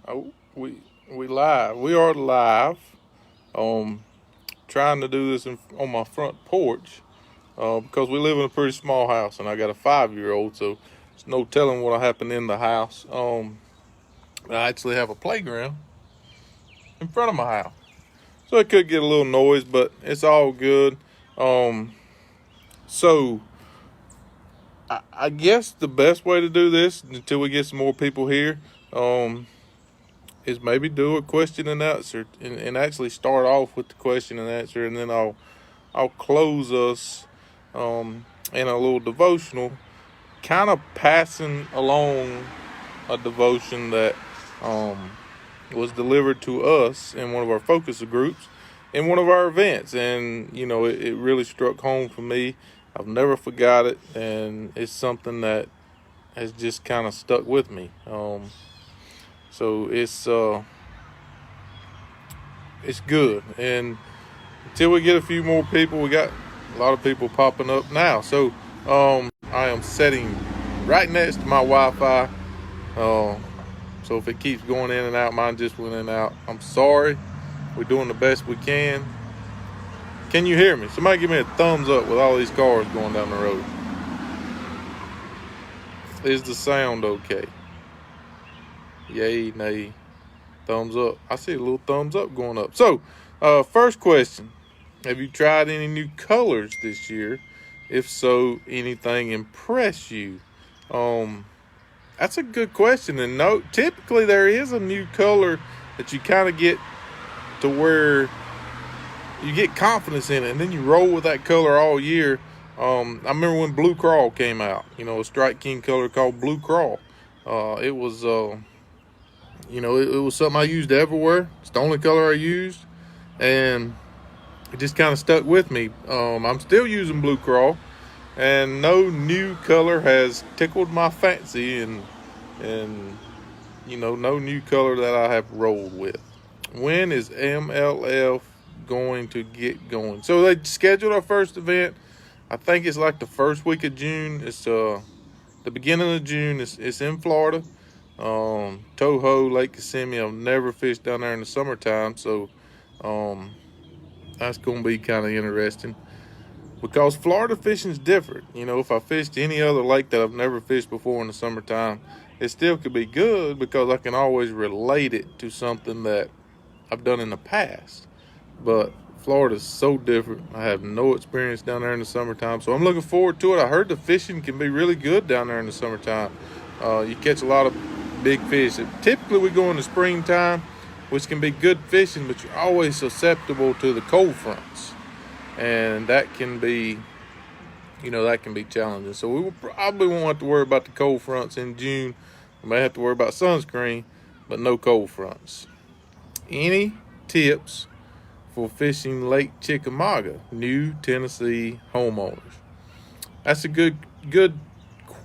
Oh, we live. We are live. Um, Trying to do this on my front porch. Because we live in a pretty small house, and I got a 5-year-old, so there's no telling what'll happen in the house. I actually have a playground in front of my house, so it could get a little noise, but it's all good. Um, so I guess the best way to do this until we get some more people here. Is maybe do a question and answer and actually start off with the question and answer, and then I'll close us in a little devotional, kind of passing along a devotion that was delivered to us in one of our focus groups in one of our events, and it really struck home for me. I've never forgot it, and it's something that has just kind of stuck with me. So it's good. And until we get a few more people, we got a lot of people popping up now. So I am sitting right next to my Wi-Fi. So if it keeps going in and out, mine just went in and out. I'm sorry. We're doing the best we can. Can you hear me? Somebody give me a thumbs up with all these cars going down the road. Is the sound okay? Yay, nay, thumbs up. I see a little thumbs up going up. So, first question. Have you tried any new colors this year? If so, anything impress you? That's a good question. And no, typically there is a new color that you kind of get to where you get confidence in it, and then you roll with that color all year. I remember when Blue Crawl came out, a Strike King color called Blue Crawl. It was it was something I used everywhere. It's the only color I used, and it just kind of stuck with me. I'm still using Blue Crawl, and no new color has tickled my fancy, and no new color that I have rolled with. When is MLF going to get going? So they scheduled our first event. I think it's like the first week of June. It's the beginning of June. It's in Florida. Toho, Lake Kissimmee. I've never fished down there in the summertime, so that's going to be kind of interesting, because Florida fishing is different. If I fished any other lake that I've never fished before in the summertime, it still could be good because I can always relate it to something that I've done in the past. But Florida's so different. I have no experience down there in the summertime, so I'm looking forward to it. I heard the fishing can be really good down there in the summertime. You catch a lot of big fish. Typically we go in the springtime, which can be good fishing, but you're always susceptible to the cold fronts, and that can be challenging. So we probably won't have to worry about the cold fronts in June. We may have to worry about sunscreen, but no cold fronts. Any tips for fishing Lake Chickamauga, new Tennessee homeowners? That's a good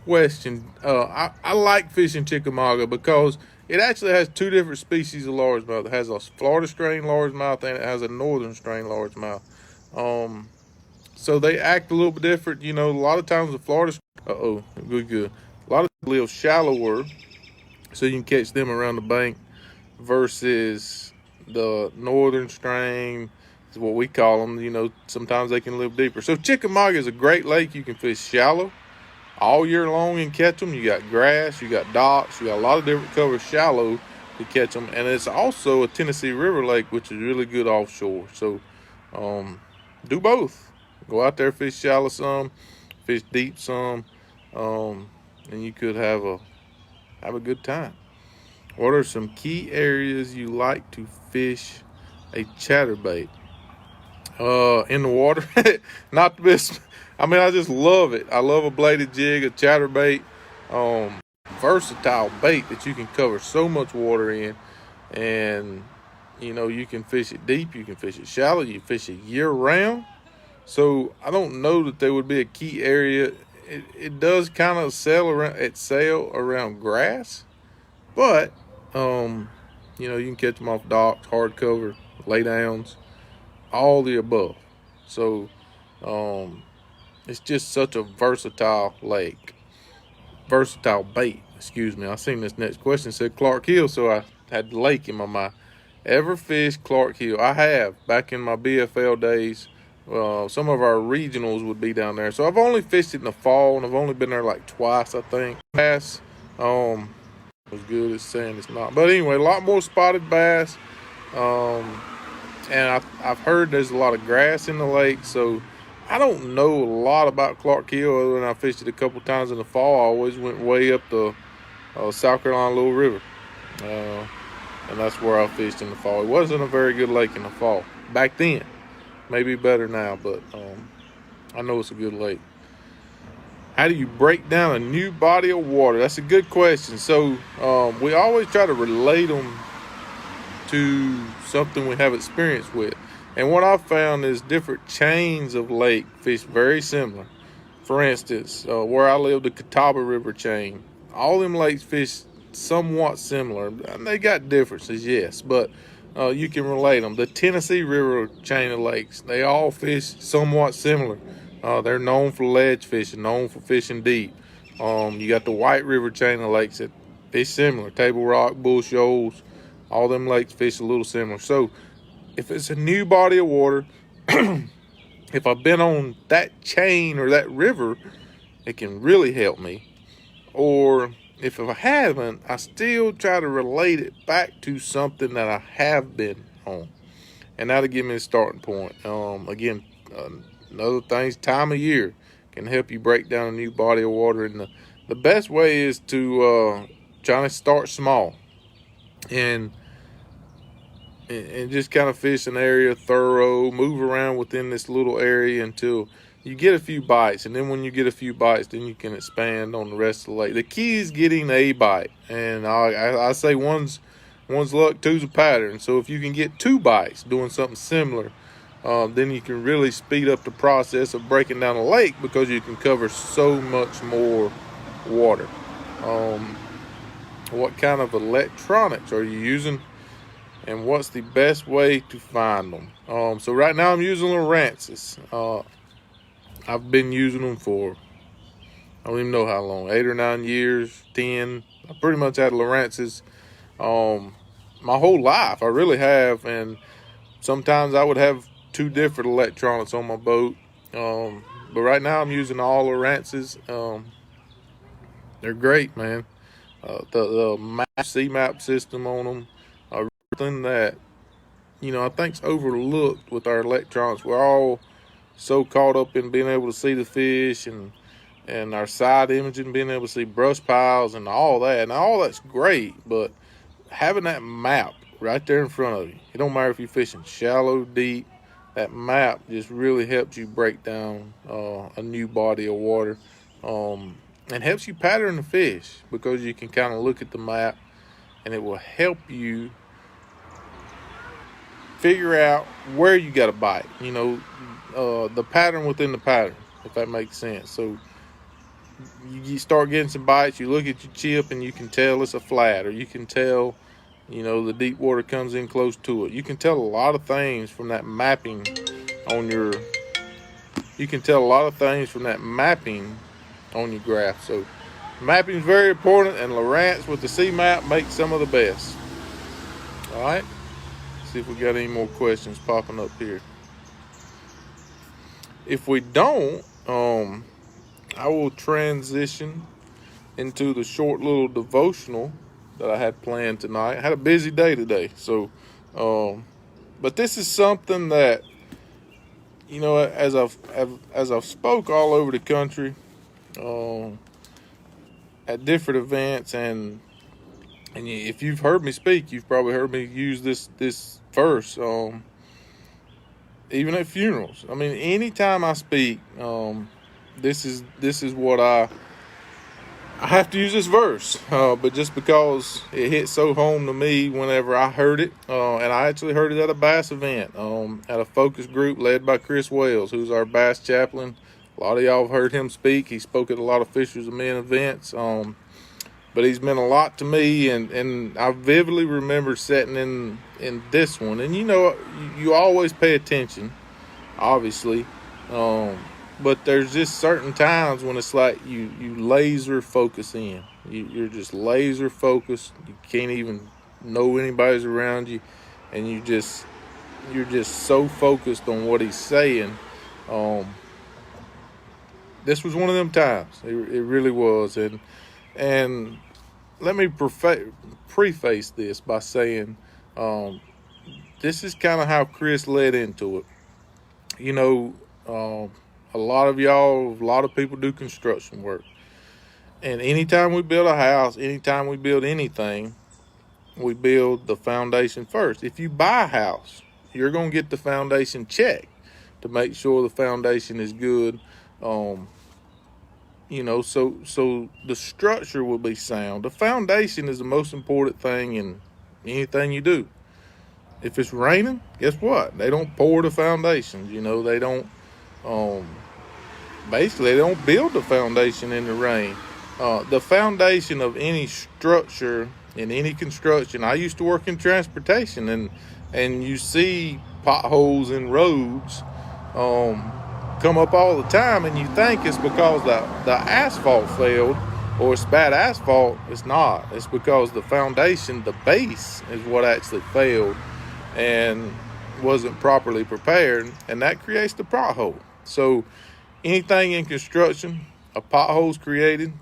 question. I like fishing Chickamauga because it actually has two different species of largemouth. It has a Florida strain largemouth, and it has a northern strain largemouth. So they act a little bit different. A lot of times the Florida, good. A lot of them live shallower, so you can catch them around the bank, versus the northern strain is what we call them. Sometimes they can live deeper. So Chickamauga is a great lake. You can fish shallow all year long and catch them. You got grass, you got docks, you got a lot of different covers shallow to catch them. And it's also a Tennessee River lake, which is really good offshore. So do both. Go out there, fish shallow some, fish deep some, and you could have a good time. What are some key areas you like to fish a chatterbait? In the water, not the best. I mean, I just love it. I love a bladed jig, a chatterbait, versatile bait that you can cover so much water in, and you can fish it deep, you can fish it shallow, you fish it year round. So I don't know that there would be a key area. It does kind of sail around grass, but you can catch them off docks, hardcover, lay downs, all the above. So it's just such a versatile bait. Excuse me. I seen this next question said Clark Hill, so I had the lake in my mind. Ever fished Clark Hill? I have, back in my BFL days. Some of our regionals would be down there. So I've only fished it in the fall, and I've only been there like twice, I think. Bass, as good as saying it's not. But anyway, a lot more spotted bass. And I've heard there's a lot of grass in the lake, so I don't know a lot about Clark Hill other than I fished it a couple times in the fall. I always went way up the South Carolina Little River, and that's where I fished in the fall. It wasn't a very good lake in the fall back then. Maybe better now, but I know it's a good lake. How do you break down a new body of water? That's a good question. So we always try to relate them to something we have experience with. And what I've found is different chains of lake fish very similar. For instance, where I live, the Catawba River chain, all them lakes fish somewhat similar. And they got differences, yes, but you can relate them. The Tennessee River chain of lakes, they all fish somewhat similar. They're known for ledge fishing, known for fishing deep. You got the White River chain of lakes that fish similar. Table Rock, Bull Shoals, all them lakes fish a little similar. So if it's a new body of water, if I've been on that chain or that river, it can really help me. Or if I haven't, I still try to relate it back to something that I have been on. And that'll give me a starting point. Again, another thing, time of year can help you break down a new body of water. And the best way is to try to start small. And just kind of fish an area thorough, move around within this little area until you get a few bites. And then when you get a few bites, then you can expand on the rest of the lake. The key is getting a bite. And I say one's luck, two's a pattern. So if you can get 2 bites doing something similar, then you can really speed up the process of breaking down a lake because you can cover so much more water. What kind of electronics are you using? And what's the best way to find them? So right now I'm using Lowrance's. I've been using them for, I don't even know how long, 8 or 9 years, 10. I pretty much had Lowrance's my whole life. I really have. And sometimes I would have 2 different electronics on my boat. But right now I'm using all Lowrance's. They're great, man. The C-map system on them. Something that, I think's overlooked with our electronics. We're all so caught up in being able to see the fish and our side imaging, being able to see brush piles and all that. And all that's great, but having that map right there in front of you, it don't matter if you're fishing shallow, deep, that map just really helps you break down a new body of water, and helps you pattern the fish because you can kind of look at the map and it will help you figure out where you got to bite, the pattern within the pattern, if that makes sense. So you start getting some bites, you look at your chip and you can tell it's a flat, or you can tell, the deep water comes in close to it. You can tell a lot of things from that mapping on your graph. So mapping is very important, and Lowrance with the C-map makes some of the best. All right. See if we got any more questions popping up here. If we don't, I will transition into the short little devotional that I had planned tonight. I had a busy day today, so but this is something that, as I've spoke all over the country at different events, and if you've heard me speak, you've probably heard me use this verse, even at funerals. I mean, anytime I speak, this is what I have to use this verse, but just because it hit so home to me whenever I heard it, and I actually heard it at a bass event, at a focus group led by Chris Wells, who's our bass chaplain. A lot of y'all have heard him speak. He spoke at a lot of Fishers of Men events, but he's meant a lot to me, and I vividly remember sitting in this one. And you always pay attention, obviously, but there's just certain times when it's like you laser focus in. You're just laser focused. You can't even know anybody's around you, and you're just so focused on what he's saying. This was one of them times. It really was. And let me preface this by saying, this is kind of how Chris led into it. You know, a lot of people do construction work. And anytime we build a house, anytime we build anything, we build the foundation first. If you buy a house, you're going to get the foundation checked to make sure the foundation is good. You know, so the structure will be sound. The foundation is the most important thing in anything you do. If it's raining, guess what? They don't pour the foundations. You know, they don't, basically, they don't build the foundation in the rain. The foundation of any structure in any construction. I used to work in transportation, and you see potholes in roads come up all the time, and you think it's because the asphalt failed or it's bad asphalt. It's not. It's because the foundation, the base, is what actually failed and wasn't properly prepared, and that creates the pothole. So anything in construction, a pothole's created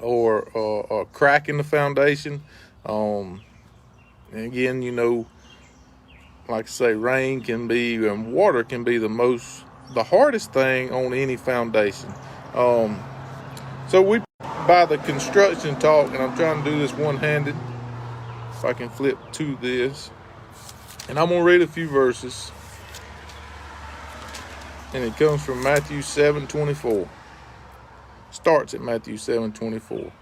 or a crack in the foundation. And again, you know, like I say, rain can be and water can be the hardest thing on any foundation. So we, by the construction talk, and I'm trying to do this one-handed, if I can flip to this, and I'm going to read a few verses, and it comes from Matthew 7:24. Starts at Matthew 7:24.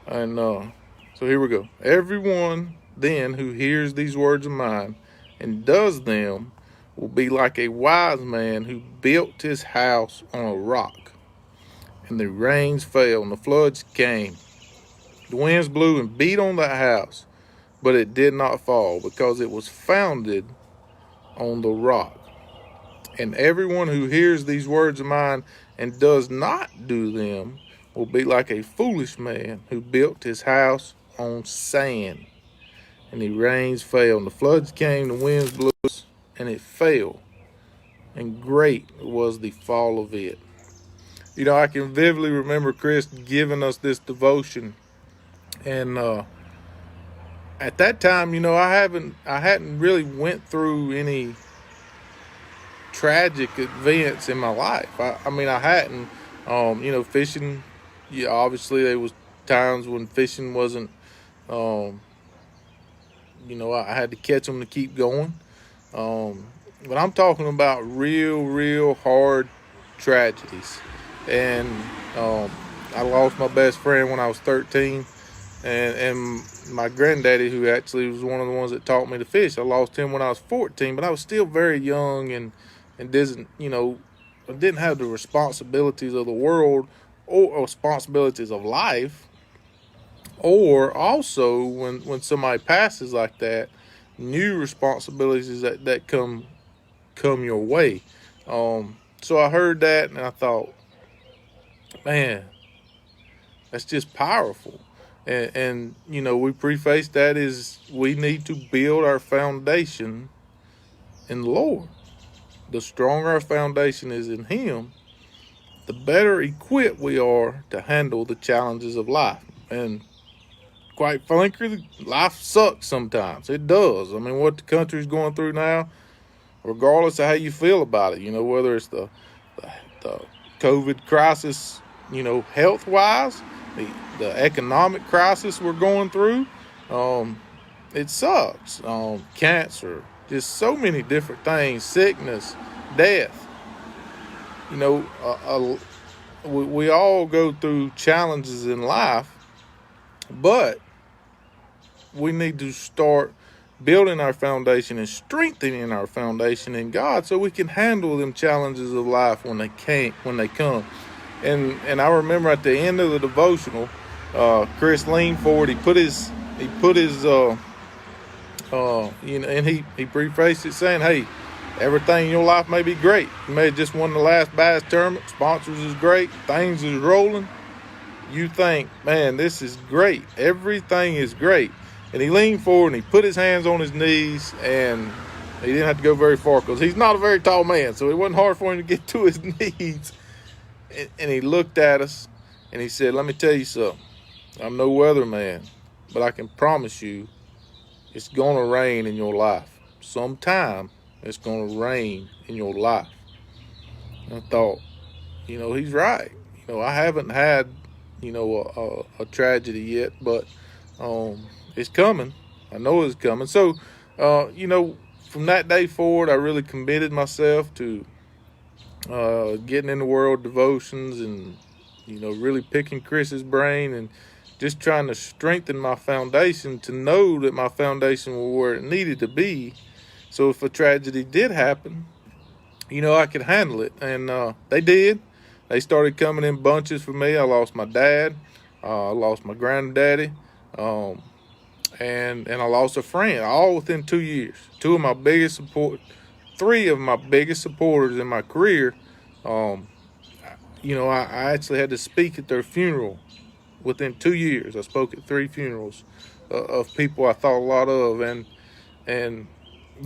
And so here we go. Everyone then who hears these words of mine and does them will be like a wise man who built his house on a rock. And the rains fell and the floods came. The winds blew and beat on that house, but it did not fall because it was founded on the rock. And everyone who hears these words of mine and does not do them will be like a foolish man who built his house on sand. And the rains fell, and the floods came, the winds blew, and it fell. And great was the fall of it. You know, I can vividly remember Chris giving us this devotion. And at that time, you know, I hadn't really went through any tragic events in my life. I mean, I hadn't, you know, fishing. Yeah, obviously there was times when fishing wasn't, you know, I had to catch them to keep going. But I'm talking about real hard tragedies. And I lost my best friend when I was 13. And my granddaddy, who actually was one of the ones that taught me to fish, I lost him when I was 14. But I was still very young and didn't, you know, didn't have the responsibilities of the world or responsibilities of life. Or also, when somebody passes like that, new responsibilities that come your way. So I heard that and I thought, man, that's just powerful. And you know, we preface that is we need to build our foundation in the Lord. The stronger our foundation is in Him, the better equipped we are to handle the challenges of life. And quite frankly, life sucks sometimes. It does. I mean, what the country's going through now, regardless of how you feel about it, you know, whether it's the COVID crisis, you know, health-wise, the economic crisis we're going through, it sucks. Cancer, just so many different things, sickness, death. You know, we all go through challenges in life, but we need to start building our foundation and strengthening our foundation in God so we can handle them challenges of life when they come. And I remember at the end of the devotional, Chris leaned forward. He put his you know, and he prefaced it saying, "Hey, everything in your life may be great. You may have just won the last bass tournament. Sponsors is great. Things is rolling. You think, man, this is great. Everything is great. And he leaned forward and he put his hands on his knees, and he didn't have to go very far because he's not a very tall man, so it wasn't hard for him to get to his knees. And he looked at us and he said, "Let me tell you something. I'm no weatherman, but I can promise you it's going to rain in your life. Sometime it's going to rain in your life." And I thought, he's right. I haven't had, a tragedy yet, but it's coming. I know it's coming. So, from that day forward, I really committed myself to getting in the world devotions and, really picking Chris's brain and just trying to strengthen my foundation to know that my foundation was where it needed to be. So if a tragedy did happen, I could handle it. And they did. They started coming in bunches for me. I lost my dad. I lost my granddaddy. And I lost a friend, all within 2 years. Three of my biggest supporters in my career. I actually had to speak at their funeral within 2 years. I spoke at 3 funerals of people I thought a lot of, and I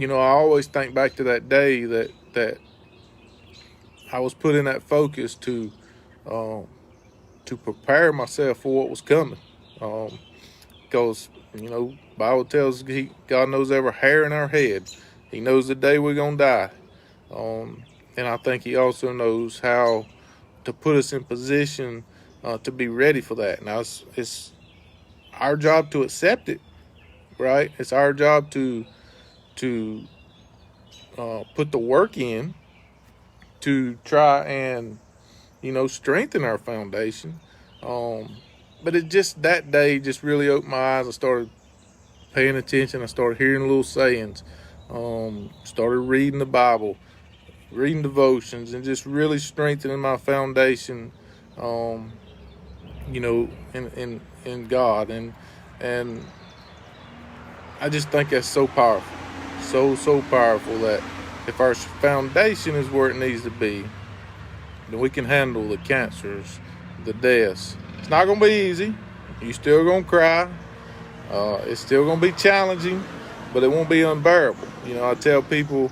always think back to that day that I was put in that focus to prepare myself for what was coming, because Bible tells us God knows every hair in our head. He knows the day we're gonna die, and I think He also knows how to put us in position to be ready for that. Now it's our job to accept it, right? It's our job to put the work in to try and strengthen our foundation. But it just that day just really opened my eyes. I started paying attention. I started hearing little sayings. Started reading the Bible, reading devotions, and just really strengthening my foundation. In God, and I just think that's so powerful, so powerful, that if our foundation is where it needs to be, then we can handle the cancers, the deaths. It's not gonna be easy. You still gonna cry. It's still gonna be challenging, but it won't be unbearable. I tell people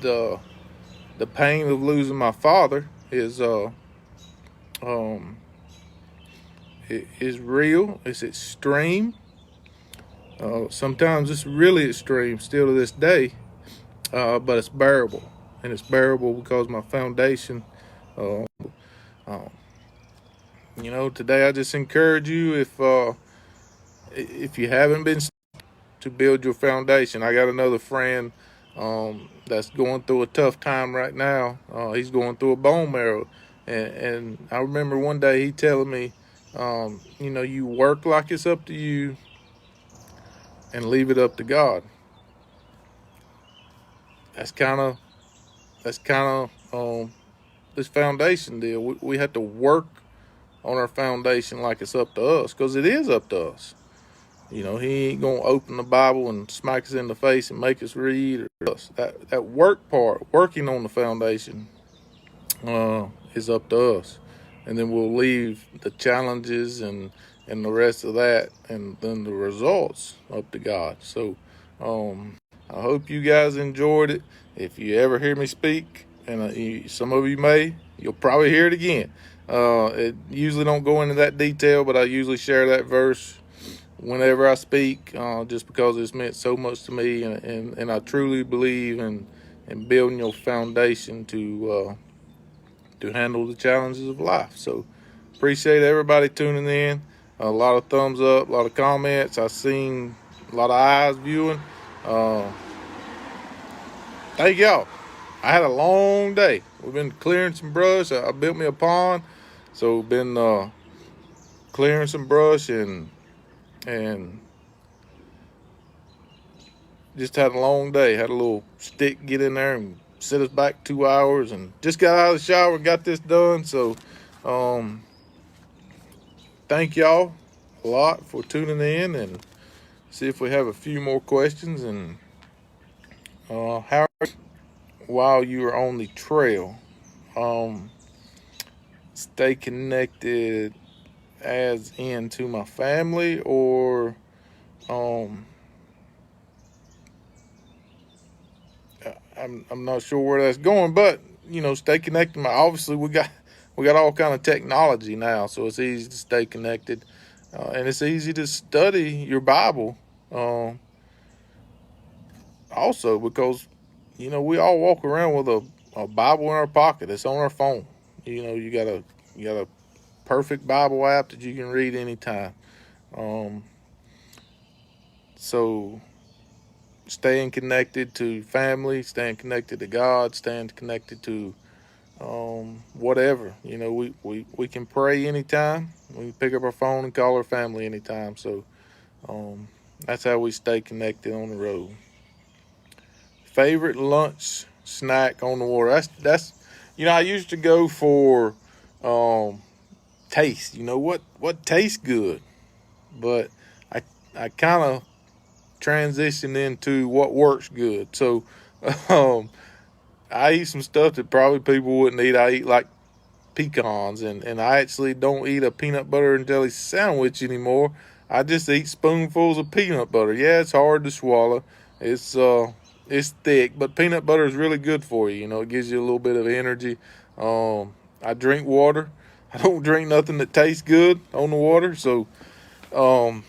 the pain of losing my father is it is real. It's extreme. Sometimes it's really extreme still to this day, but it's bearable. And it's bearable because my foundation, today I just encourage you, if you haven't been to build your foundation. I got another friend that's going through a tough time right now. He's going through a bone marrow. And I remember one day he telling me, you work like it's up to you and leave it up to God. That's kind of this foundation deal. We have to work on our foundation like it's up to us, because it is up to us. He ain't gonna open the Bible and smack us in the face and make us read. Or us. That work part, working on the foundation, is up to us, and then we'll leave the challenges and the rest of that, and then the results, up to God. So I hope you guys enjoyed it. If you ever hear me speak, and some of you'll probably hear it again. It usually don't go into that detail, but I usually share that verse whenever I speak, just because it's meant so much to me, and I truly believe in building your foundation to handle the challenges of life. So appreciate everybody tuning in. A lot of thumbs up, a lot of comments. I've seen a lot of eyes viewing. Thank y'all. I had a long day. We've been clearing some brush. I built me a pond, so been clearing some brush and just had a long day. Had a little stick get in there and set us back 2 hours, and just got out of the shower and got this done. So thank y'all a lot for tuning in, and see if we have a few more questions. And how, while you are on the trail, stay connected as into my family, or I'm not sure where that's going, but stay connected. Obviously, we got all kind of technology now, so it's easy to stay connected, and it's easy to study your Bible. Also, because we all walk around with a Bible in our pocket. It's on our phone. You got a perfect Bible app that you can read anytime. So staying connected to family, staying connected to God, staying connected to whatever. We can pray anytime. We can pick up our phone and call our family anytime. So that's how we stay connected on the road. Favorite lunch snack on the water. That's I used to go for taste. What tastes good, but I kind of transitioned into what works good. So I eat some stuff that probably people wouldn't eat. I eat like pecans, and I actually don't eat a peanut butter and jelly sandwich anymore. I just eat spoonfuls of peanut butter. Yeah, it's hard to swallow. It's thick, but peanut butter is really good for you. It gives you a little bit of energy. I drink water. I don't drink nothing that tastes good on the water. So, when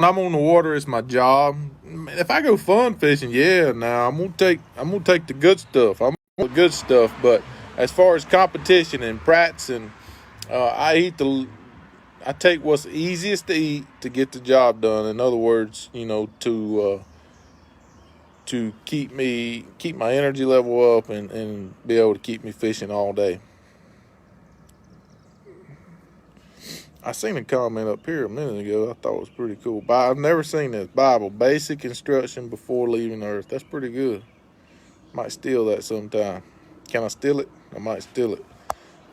I'm on the water, it's my job. If I go fun fishing, yeah, now I'm gonna take the good stuff. I'm the good stuff. But as far as competition and practicing, I take what's easiest to eat to get the job done. In other words, to keep my energy level up and be able to keep me fishing all day. I seen a comment up here a minute ago I thought was pretty cool. I've never seen this. Bible, basic instruction before leaving Earth. That's pretty good. Might steal that sometime. Can I steal it? I might steal it.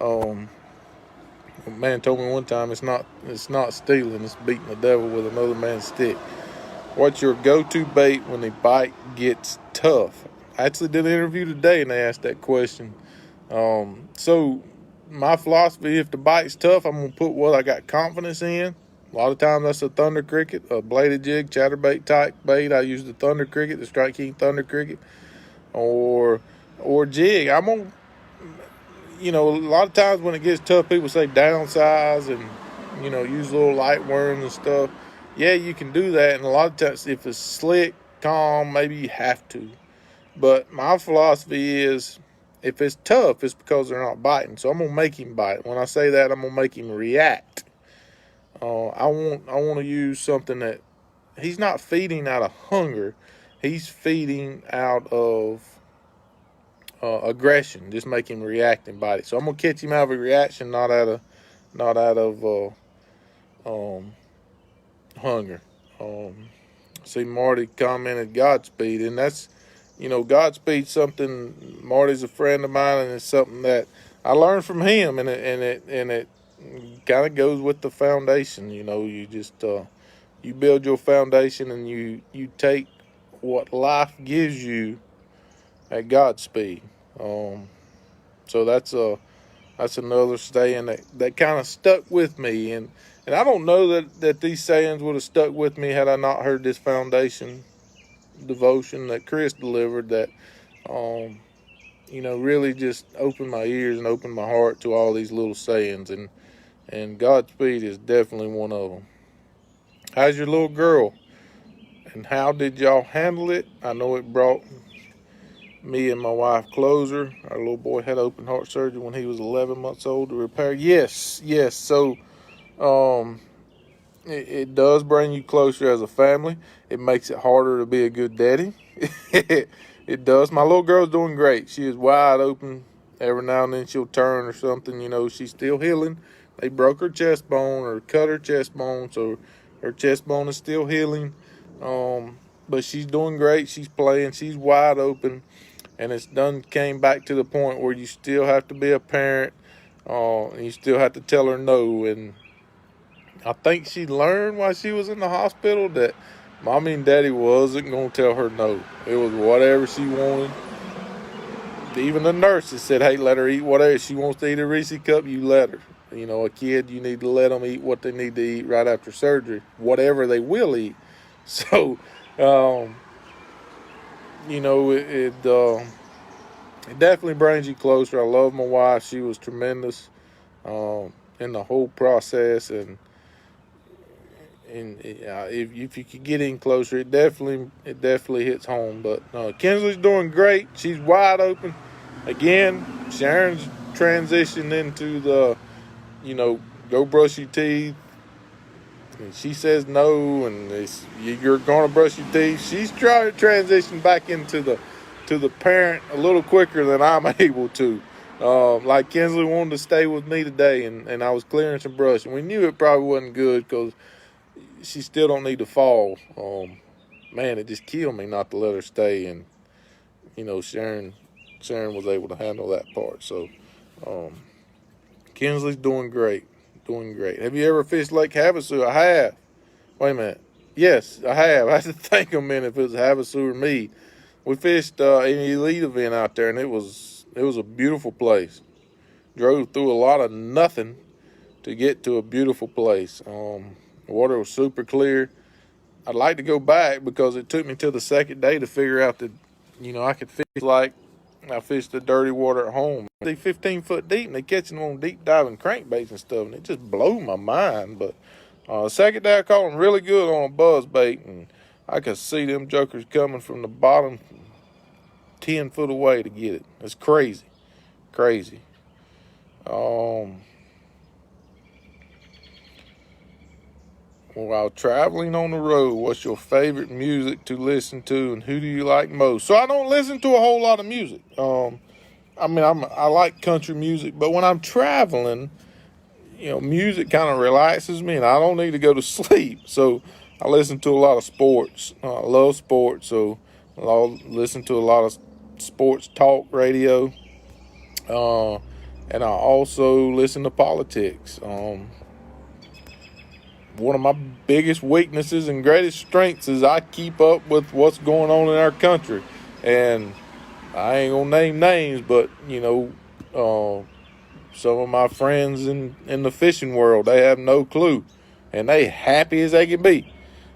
A man told me one time it's not stealing, it's beating the devil with another man's stick. What's your go-to bait when the bite gets tough? I actually did an interview today and they asked that question. So my philosophy, if the bite's tough, I'm going to put what I got confidence in. A lot of times that's a thunder cricket, a bladed jig, chatterbait type bait. I use the thunder cricket, the Strike King thunder cricket, or jig. I'm going to, a lot of times when it gets tough, people say downsize and, use little light worms and stuff. Yeah, you can do that, and a lot of times if it's slick, calm, maybe you have to. But my philosophy is if it's tough, it's because they're not biting. So I'm going to make him bite. When I say that, I'm going to make him react. I want to use something that he's not feeding out of hunger. He's feeding out of aggression. Just make him react and bite it. So I'm going to catch him out of a reaction, not out of hunger. See, Marty commented Godspeed, and that's, Godspeed's something. Marty's a friend of mine, and it's something that I learned from him, and it kind of goes with the foundation. You just you build your foundation, and you take what life gives you at Godspeed. So that's another saying that kind of stuck with me, and I don't know that these sayings would have stuck with me had I not heard this foundation devotion that Chris delivered that, really just opened my ears and opened my heart to all these little sayings, and Godspeed is definitely one of them. How's your little girl? And how did y'all handle it? I know it brought me and my wife closer. Our little boy had open heart surgery when he was 11 months old to repair. Yes. So, it does bring you closer as a family. It makes it harder to be a good daddy. It does. My little girl's doing great. She is wide open. Every now and then she'll turn or something. She's still healing. They broke her chest bone or cut her chest bone, so her chest bone is still healing. But she's doing great. She's playing. She's wide open. And it's came back to the point where you still have to be a parent. And you still have to tell her no. And I think she learned while she was in the hospital that Mommy and Daddy wasn't going to tell her no. It was whatever she wanted. Even the nurses said, hey, let her eat whatever. If she wants to eat a Reese cup, you let her. a kid, you need to let them eat what they need to eat right after surgery, whatever they will eat. So, um, it definitely brings you closer. I love my wife. She was tremendous in the whole process, and if you could get in closer, it definitely hits home. But Kinsley's doing great. She's wide open. Again, Sharon's transitioned into the, go brush your teeth. And she says no, and you're going to brush your teeth. She's trying to transition back into the parent a little quicker than I'm able to. Like Kinsley wanted to stay with me today, and I was clearing some brush, and we knew it probably wasn't good because she still don't need to fall. Man, it just killed me not to let her stay, and Sharon was able to handle that part. So Kinsley's doing great. Have you ever fished Lake Havasu? I have. Wait a minute. Yes, I have. I had to think a minute if it was Havasu or Meade. We fished an elite event out there, and it was a beautiful place. Drove through a lot of nothing to get to a beautiful place. The water was super clear. I'd like to go back because it took me till the second day to figure out that, I could fish like I fished the dirty water at home. They 15 foot deep, and they catching them on deep diving crankbaits and stuff, and it just blew my mind. But the second day I caught them really good on a buzz bait, and I could see them jokers coming from the bottom 10 foot away to get it. It's crazy. While traveling on the road, what's your favorite music to listen to, and who do you like most? So I don't listen to a whole lot of music. I like country music, but when I'm traveling, music kind of relaxes me, and I don't need to go to sleep. So I listen to a lot of sports. I love sports, so I'll listen to a lot of sports talk radio. And I also listen to politics. One of my biggest weaknesses and greatest strengths is I keep up with what's going on in our country. And I ain't gonna name names, but some of my friends in the fishing world, they have no clue, and they happy as they can be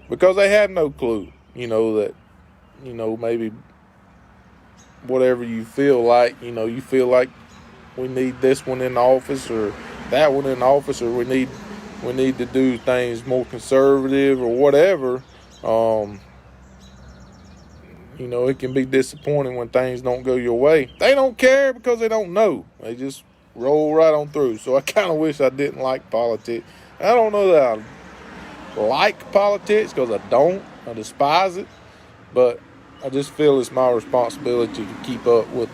because they have no clue. Maybe whatever you feel like, you feel like we need this one in the office or that one in the office, or we need to do things more conservative or whatever. It can be disappointing when things don't go your way. They don't care because they don't know. They just roll right on through. So I kind of wish I didn't like politics. I don't know that I like politics because I don't. I despise it. But I just feel it's my responsibility to keep up with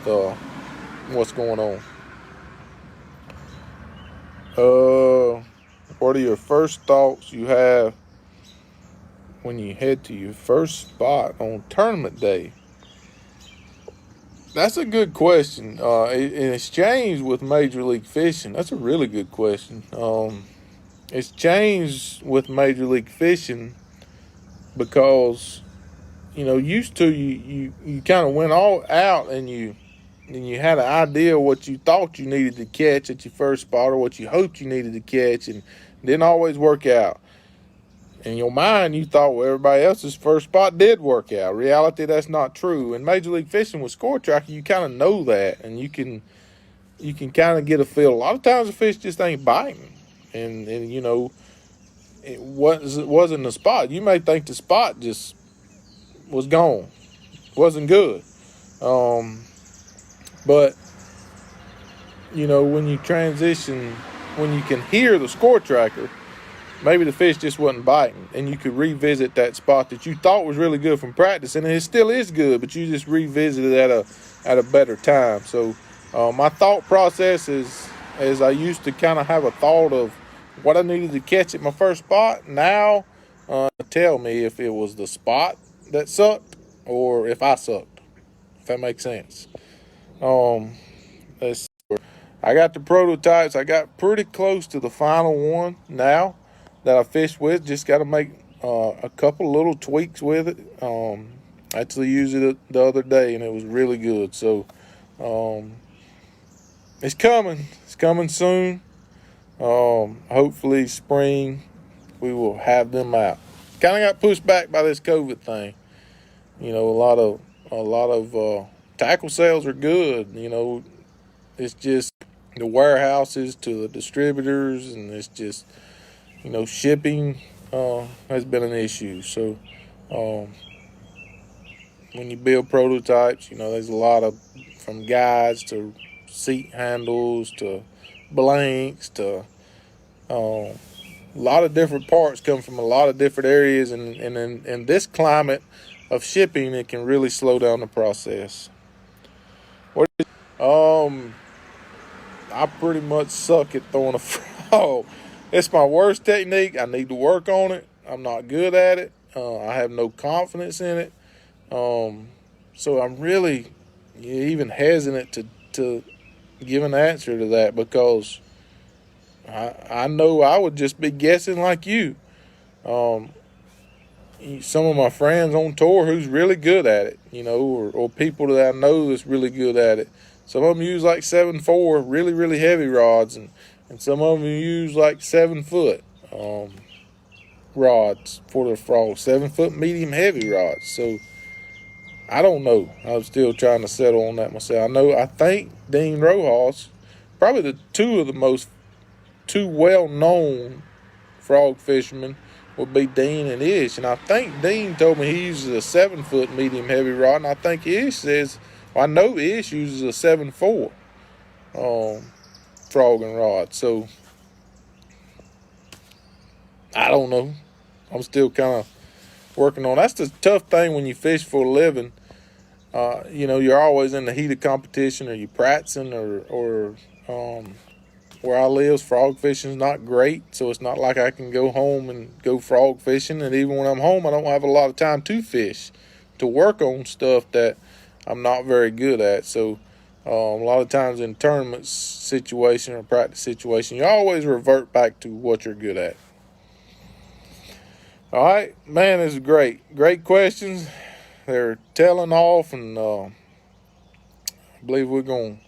what's going on. What are your first thoughts you have when you head to your first spot on tournament day? That's a good question. In exchange with Major League Fishing, that's a really good question. It's changed with Major League Fishing because, used to you kind of went all out and you had an idea of what you thought you needed to catch at your first spot or what you hoped you needed to catch, and it didn't always work out. In your mind, you thought, well, everybody else's first spot did work out. Reality, that's not true. In Major League Fishing with Score Tracker, you kind of know that, and you can kind of get a feel. A lot of times the fish just ain't biting, and it wasn't the spot. You may think the spot just was gone, wasn't good. But when you transition, when you can hear the Score Tracker, maybe the fish just wasn't biting, and you could revisit that spot that you thought was really good from practice, and it still is good, but you just revisit it at a better time. So my thought process is I used to kind of have a thought of what I needed to catch at my first spot. Now, tell me if it was the spot that sucked or if I sucked, if that makes sense. I got the prototypes. I got pretty close to the final one now that I fished with. Just got to make a couple little tweaks with it. I actually used it the other day, and it was really good. So it's coming. It's coming soon. Hopefully spring we will have them out. Kind of got pushed back by this COVID thing. You know, a lot of tackle sales are good. You know, it's just the warehouses to the distributors, and it's just, you know, shipping has been an issue. So when you build prototypes, you know, there's a lot of, from guides to seat handles to blanks to a lot of different parts come from a lot of different areas, and in this climate of shipping, it can really slow down the process. I pretty much suck at throwing a frog. It's my worst technique. I need to work on it. I'm not good at it. I have no confidence in it. So I'm really even hesitant to give an answer to that, because I know I would just be guessing like you. Some of my friends on tour who's really good at it, you know, or people that I know that's really good at it. Some of them use like 7.4 really, really heavy rods, and some of them use like 7 foot rods for their frogs, 7 foot medium heavy rods. So I don't know. I'm still trying to settle on that myself. I think Dean Rojas, probably the two well-known frog fishermen would be Dean and Ish. And I think Dean told me he uses a 7 foot medium heavy rod, and I think Ish says, well, I know Ish uses a 7.4 frogging rod. So I don't know. I'm still kind of working on. That's the tough thing when you fish for a living. You know, you're always in the heat of competition, or you practicing, or where I live, frog fishing is not great, so it's not like I can go home and go frog fishing. And even when I'm home, I don't have a lot of time to fish, to work on stuff that I'm not very good at. So a lot of times in tournament situation or practice situation, you always revert back to what you're good at. All right, man, this is great. Great questions. They're tailing off, and I believe we're going to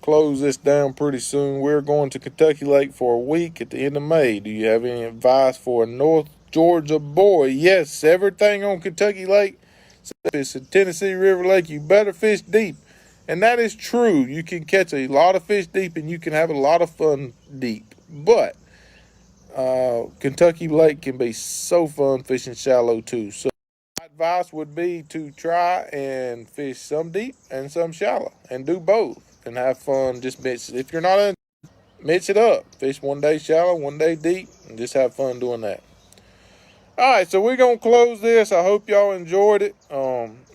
close this down pretty soon. We're going to Kentucky Lake for a week at the end of May. Do you have any advice for a North Georgia boy? Yes, everything on Kentucky Lake. So if it's a Tennessee River Lake, you better fish deep. And that is true. You can catch a lot of fish deep, and you can have a lot of fun deep. But Kentucky Lake can be so fun fishing shallow too. So my advice would be to try and fish some deep and some shallow, and do both, and have fun. Just mix it. If you're not in, mix it up. Fish one day shallow, one day deep, and just have fun doing that. All right, so we're going to close this. I hope y'all enjoyed it.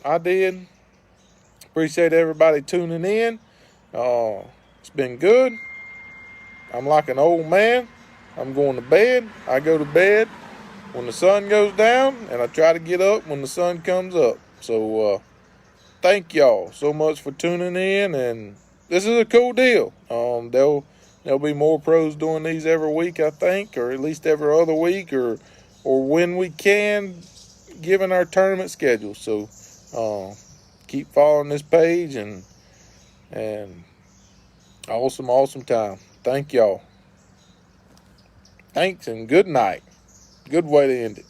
I did. Appreciate everybody tuning in. It's been good. I'm like an old man. I'm going to bed. I go to bed when the sun goes down, and I try to get up when the sun comes up. So thank y'all so much for tuning in, and this is a cool deal. There'll be more pros doing these every week, I think, or at least every other week, or when we can, given our tournament schedule. So keep following this page, and awesome time. Thank y'all. Thanks, and good night. Good way to end it.